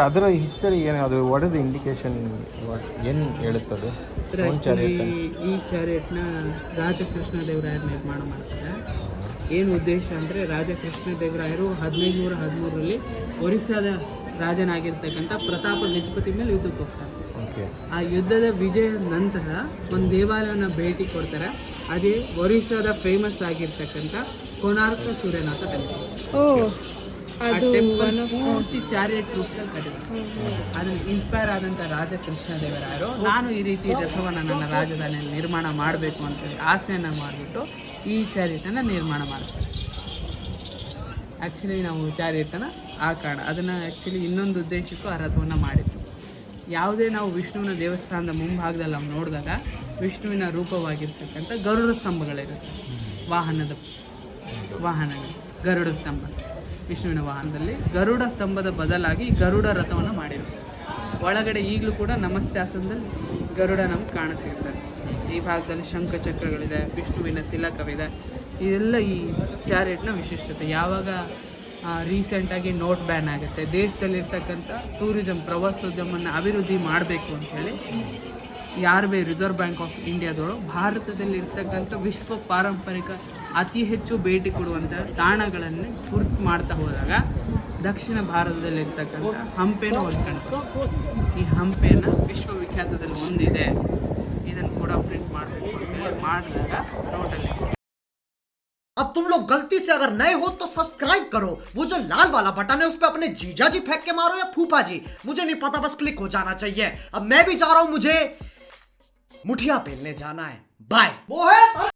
ಅದರ ಹಿಸ್ಟರಿ ಏನು, ಅದು ವಾಟ್ ಇಸ್ ದ ಇಂಡಿಕೇಶನ್, ಏನು ಹೇಳುತ್ತದೆ? ಈ ಚಾರಿಯಟ್ನ ರಾಜಕೃಷ್ಣ ದೇವರಾಯರು ನಿರ್ಮಾಣ ಮಾಡ್ತಾರೆ. ಏನು ಉದ್ದೇಶ ಅಂದರೆ, ರಾಜಕೃಷ್ಣ ದೇವರಾಯರು 1513ರಲ್ಲಿ ಒರಿಸ್ಸಾದ ರಾಜನಾಗಿರ್ತಕ್ಕಂಥ ಪ್ರತಾಪ ಗಜಪತಿ ಮೇಲೆ ಯುದ್ಧಕ್ಕೆ ಹೋಗ್ತಾರೆ. ಆ ಯುದ್ಧದ ವಿಜಯ ನಂತರ ಒಂದು ದೇವಾಲಯನ ಭೇಟಿ ಕೊಡ್ತಾರೆ. ಅದೇ ಒರಿಸ್ಸಾದ ಫೇಮಸ್ ಆಗಿರ್ತಕ್ಕಂಥ ಕೋನಾರ್ಕ ಸೂರ್ಯನಾಥ ಟೆಂಪಲ್. ಪೂರ್ತಿ ಚಾರಿಯಟ್ ರೂಪದಲ್ಲಿ ಕಟ್ಟಿದ್ದಾರೆ. ಅದನ್ನು ಇನ್ಸ್ಪೈರ್ ಆದಂಥ ರಾಜಕೃಷ್ಣ ದೇವರಾಯರು, ನಾನು ಈ ರೀತಿ ರಥವನ್ನು ನನ್ನ ರಾಜಧಾನಿಯಲ್ಲಿ ನಿರ್ಮಾಣ ಮಾಡಬೇಕು ಅಂತೇಳಿ ಆಸೆಯನ್ನು ಮಾಡಿಬಿಟ್ಟು ಈ ಚಾರಿಯಟನ್ನು ನಿರ್ಮಾಣ ಮಾಡ್ತಾರೆ. ಆ್ಯಕ್ಚುಲಿ ನಾವು ಚಾರಿಯಟನ್ನು ಆ ಕಾರಣ ಅದನ್ನು ಆ್ಯಕ್ಚುಲಿ ಇನ್ನೊಂದು ಉದ್ದೇಶಕ್ಕೂ ಆ ರಥವನ್ನು ಮಾಡಿದ್ವಿ. ಯಾವುದೇ ನಾವು ವಿಷ್ಣುವಿನ ದೇವಸ್ಥಾನದ ಮುಂಭಾಗದಲ್ಲಿ ನಾವು ನೋಡಿದಾಗ ವಿಷ್ಣುವಿನ ರೂಪವಾಗಿರ್ತಕ್ಕಂಥ ಗರುಡ ಸ್ತಂಭಗಳಿರುತ್ತೆ. ವಾಹನಗಳು ಗರುಡ ಸ್ತಂಭ, ವಿಷ್ಣುವಿನ ವಾಹನದಲ್ಲಿ ಗರುಡ ಸ್ತಂಭದ ಬದಲಾಗಿ ಗರುಡ ರಥವನ್ನು ಮಾಡಿದ್ರು. ಒಳಗಡೆ ಈಗಲೂ ಕೂಡ ನಮಸ್ತಾಸನದಲ್ಲಿ ಗರುಡ ನಮ್ಗೆ ಕಾಣಿಸಿರ್ತಾರೆ. ಈ ಭಾಗದಲ್ಲಿ ಶಂಖಚಕ್ರಗಳಿದೆ, ವಿಷ್ಣುವಿನ ತಿಲಕವಿದೆ. ಇದೆಲ್ಲ ಈ ಚಾರಿಯಟ್ನ ವಿಶಿಷ್ಟತೆ. ಯಾವಾಗ ರೀಸೆಂಟಾಗಿ ನೋಟ್ ಬ್ಯಾನ್ ಆಗುತ್ತೆ, ದೇಶದಲ್ಲಿರ್ತಕ್ಕಂಥ ಟೂರಿಸಂ ಪ್ರವಾಸೋದ್ಯಮವನ್ನು ಅಭಿವೃದ್ಧಿ ಮಾಡಬೇಕು ಅಂಥೇಳಿ RBI ರಿಸರ್ವ್ ಬ್ಯಾಂಕ್ ಆಫ್ ಇಂಡಿಯಾದವರು ಭಾರತದಲ್ಲಿರ್ತಕ್ಕಂಥ ವಿಶ್ವ ಪಾರಂಪರಿಕ ಅತಿ ಹೆಚ್ಚು ಭೇಟಿ ಕೊಡುವಂಥ ತಾಣಗಳನ್ನು ಗುರುತು ಮಾಡ್ತಾ ಹೋದಾಗ ದಕ್ಷಿಣ ಭಾರತದಲ್ಲಿರ್ತಕ್ಕಂಥ ಹಂಪೆನೂ ಒಂದು ಕಾಣ್ತು. ಈ ಹಂಪೆಯನ್ನು ವಿಶ್ವವಿಖ್ಯಾತದಲ್ಲಿ ಒಂದಿದೆ, ಇದನ್ನು ಕೂಡ ಪ್ರಿಂಟ್ ಮಾಡಬೇಕು ಅಂತೇಳಿ ಮಾಡಿದಾಗ ನೋಟಲ್ಲಿ. अब तुम लोग गलती से अगर नए हो तो सब्सक्राइब करो, वो जो लाल वाला बटन है उस पे अपने जीजा जी फेंक के मारो या फूफा जी, मुझे नहीं पता, बस क्लिक हो जाना चाहिए। अब मैं भी जा रहा हूं, मुझे मुठिया पेलने जाना है। बाय।